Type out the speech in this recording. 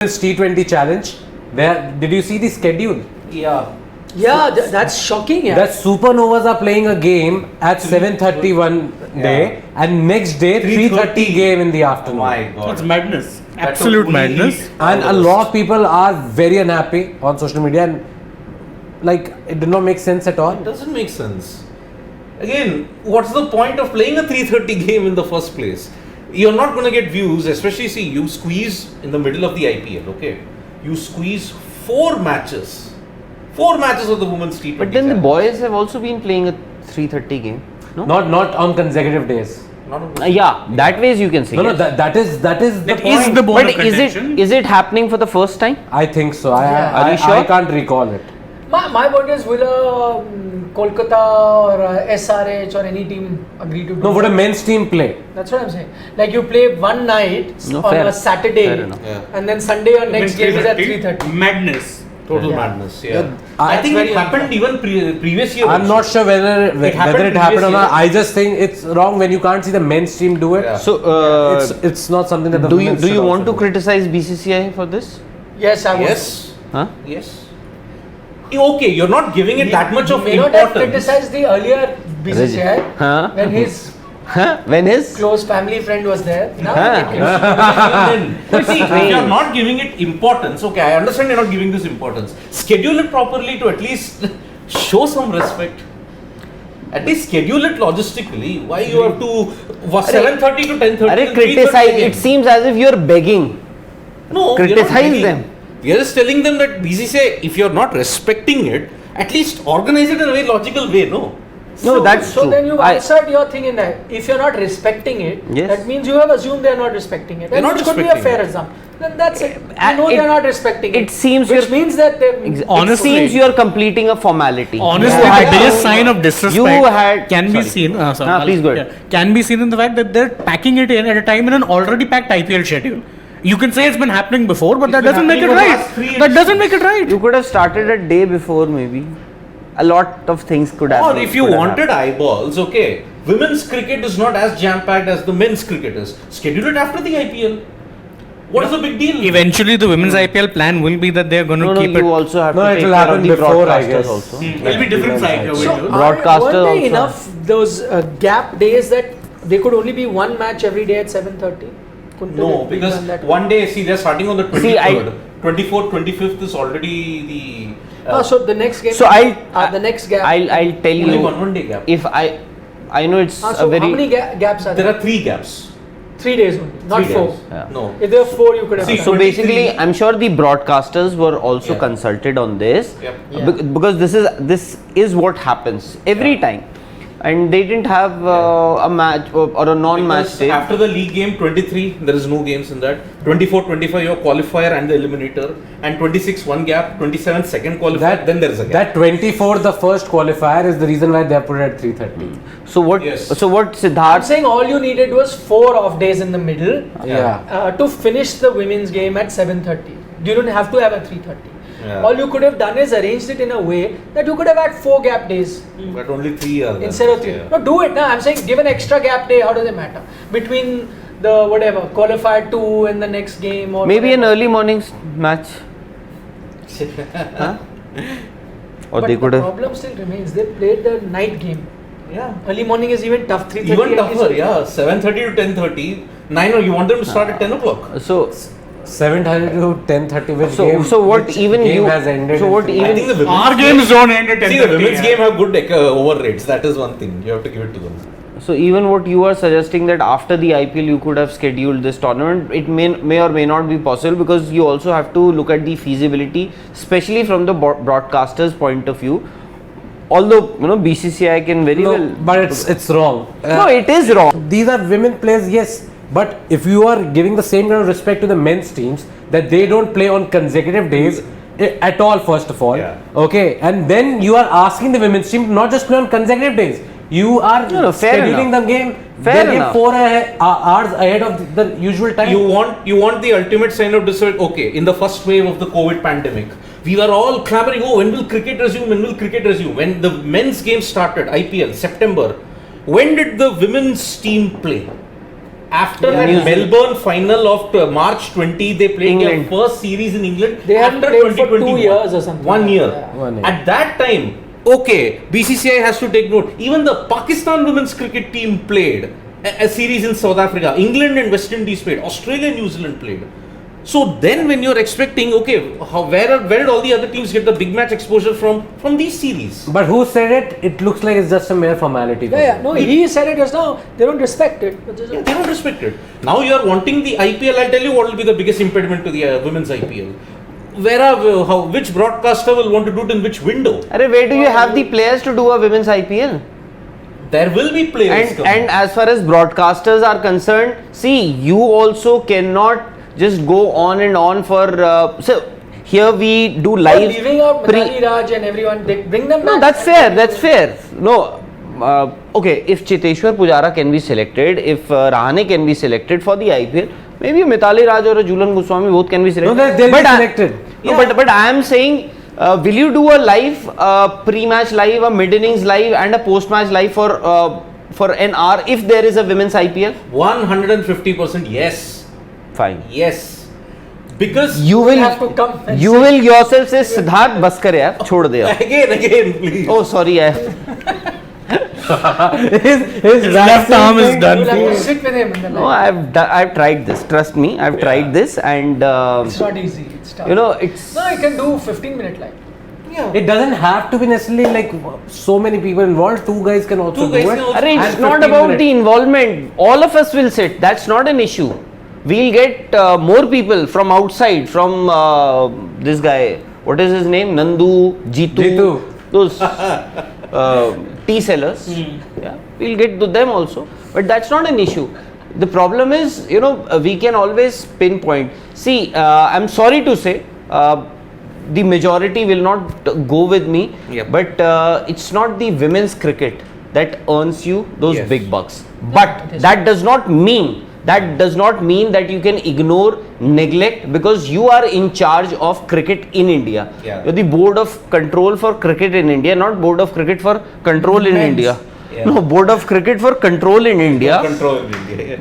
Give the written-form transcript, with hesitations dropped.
This T20 challenge. Did you see the schedule? Yeah. That's shocking. Yeah. That supernovas are playing a game at 7:30 one day and next day 3:30 game in the afternoon. My God. It's madness. Absolute madness. And a lot of people are very unhappy on social media and like it did not make sense at all. It doesn't make sense. Again, what's the point of playing a 3:30 game in the first place? You're not going to get views, especially see you squeeze in the middle of the IPL, okay? You squeeze 4 matches. 4 matches of the women's T20. But then the boys have also been playing a 3:30 game. No? Not on consecutive days. Not on Yeah, that ways you can see. No, it. that is the That point. is the bone of But contention. is it happening for the first time? I think so. Are you sure? I can't recall it. My point is, will Kolkata or SRH or any team agree to do No, would a that? men's team play? That's what I'm saying. Like you play one night No, on fair. a Saturday, Fair enough. Yeah. and then Sunday your next game is at 3:30. Madness. Total Yeah. madness, yeah. Yeah, I think very it happened even previous year. I'm also. not sure whether happened it happened or previous not. year. I just think it's wrong when you can't see the men's team do it. Yeah. So, It's not something that the do you women's should want also to do. criticize BCCI for this? Yes, I would. Yes. Huh? Yes. Okay, you're not giving it that much of may not have importance. criticized the earlier BCCI Huh? when his When his? close family friend was there. Now Huh. they can- But see, if you're not giving it importance, okay, I understand you're not giving this importance. Schedule it properly to at least show some respect. At least schedule it logistically. Why you have to 7:30 to 10:30? Arey, and 3:30 criticize. again? It seems as if you're begging. No, we are not Criticize begging. them. We are just telling them that BCCI, if you're not respecting it, at least organize it in a very logical way. No. No, that's so true. then you've I- answered your thing in that. If you're not respecting it, Yes. that means you have assumed they're not respecting it. They're And not it could be a respecting fair it. assumption. Then that's it. Uh, You know it- they're not respecting it. it seems which you're- means that they're It Honestly- seems you're completing a formality. Honestly, You the had biggest to- sign of disrespect you had- can be sorry. seen. Sorry, Please go ahead. yeah, can be seen in the fact that they're packing it in at a time in an already packed IPL schedule. You can say it's been happening before, but that been doesn't make it happening for the right. last 3 That years. doesn't make it right. You could have started a day before, maybe. A lot of things could have. Or if you could have wanted happened. eyeballs, okay. Women's cricket is not as jam-packed as the men's cricket is. Schedule it after the IPL. What is the big deal? Eventually, the women's IPL plan will be that they're going to No, keep you it. also have No, to it take will care happen of the before, I broadcasters guess. also. It'll be different cycle. So Broadcaster weren't they also. enough those gap days that they could only be one match every day at 7:30? Couldn't they No, have been because done that? one day, see, they're starting on the 23rd. See, 24th, 25th is already the. So the next game. So the next gap. I'll tell only you. one day gap. If I know it's So a very. how many gaps are There there? are 3 gaps. 3 days only, not 3 4. days. Yeah. No. If there were 4, you could have See, done. So 23 basically, I'm sure the broadcasters were also Yeah. consulted on this. Yep. Yeah. Because this is what happens every Yeah. time, and they didn't have a match or a non-match Because day. after the league game 23, there is no games in that. 24, 25, your qualifier and the eliminator. And 26, one gap. 27, second qualifier. Then there is a gap. That 24, the first qualifier, is the reason why they have put it at 3:30. So what? Yes. So what I'm Siddharth? saying all you needed was 4 off days in the middle Yeah. to finish the women's game at 7:30. You don't have to have a 3:30. Yeah. All you could have done is arranged it in a way that you could have had 4 gap days But only 3 are there. instead of 3. Yeah. No, do it now. I'm saying give an extra gap day. How does it matter? Between the whatever qualifier 2 and the next game or Maybe an whatever. early morning match. Huh? Or But they could the have. problem still remains. They played the night game. Yeah. Early morning is even tough. 3:30. Even at least. tougher, yeah. 7:30 to 10:30. 9, you want them to start at 10 o'clock. So 7:30 to 10:30. Which So- game? so what which even game you- has ended? so what in- even- I think the women's Our games don't end at 10:30. See, the women's yeah. game have good over rates. That is one thing. You have to give it to them. So even what you are suggesting that after the IPL you could have scheduled this tournament, it may or may not be possible because you also have to look at the feasibility, especially from the broadcaster's point of view. Although BCCI can very No, well. but it's wrong. No, it is wrong. These are women players, yes. But if you are giving the same kind of respect to the men's teams that they don't play on consecutive days at all, first of all, Yeah. okay, and then you are asking the women's team to not just play on consecutive days. You are No, fair scheduling enough. the game. Fair their game enough. 4 hours ahead of the usual time. You want the ultimate sign of disrespect. Okay, in the first wave of the COVID pandemic, we were all clamoring, oh, when will cricket resume? When will cricket resume? When the men's game started, IPL, September, when did the women's team play? After that New Zealand. Melbourne final of March 20, they played England. their first series in England. They haven't after played for 2 2021. years or something. 1 year. Yeah. 1 year. At that time, okay, BCCI has to take note. Even the Pakistan women's cricket team played a series in South Africa. England and West Indies played. Australia and New Zealand played. So then, when you're expecting, okay, where did all the other teams get the big match exposure from these series? But who said it? It looks like it's just a mere formality. for Yeah, them. no, he said it just now. They don't respect it. But just- Yeah, they don't respect it. Now you are wanting the IPL. I'll tell you what will be the biggest impediment to the women's IPL. Which broadcaster will want to do it in which window? Arey, where do you have the players to do a women's IPL? There will be players. And as far as broadcasters are concerned, see, you also cannot just go on and on for. So here we do But live. leaving out Mithali Raj and everyone, they bring them No, back. that's fair. That's fair. No, okay. If Cheteshwar Pujara can be selected, if Rahane can be selected for the IPL, maybe Mithali Raj or Julan Goswami both can be selected. No, they'll be selected. No, but I am saying, will you do a live pre-match live, a mid-innings live, and a post-match live for an hour if there is a women's IPL? 150% yes. Fine. Yes. Because You will have to come and you say- will yourself say Siddharth बस कर यार छोड़ दे अब. again, please. Oh sorry I his left arm is thing- done. You'll have to sit with him in the no night. I've tried this, trust me, I've tried this, and It's not easy. It's tough. you know it's No, you can do 15-minute live. Yeah. It doesn't have to be necessarily like so many people involved. Two guys can also Two guys do it. can also- Arey, And it's not 15 about minutes. the involvement. All of us will sit. That's not an issue. We'll get more people from outside, from this guy. What is his name? Nandu, Jitu. Those tea sellers. Yeah, we'll get to them also. But that's not an issue. The problem is, you know, we can always pinpoint. See, I'm sorry to say, the majority will not go with me. Yep. But it's not the women's cricket that earns you those Yes. big bucks. But it is. that does not mean that you can ignore, neglect, because you are in charge of cricket in India. Yeah. You're the board of control for cricket in India, not board of cricket for control in Men's. India. Yeah. No, board of cricket for control in India. Control in India.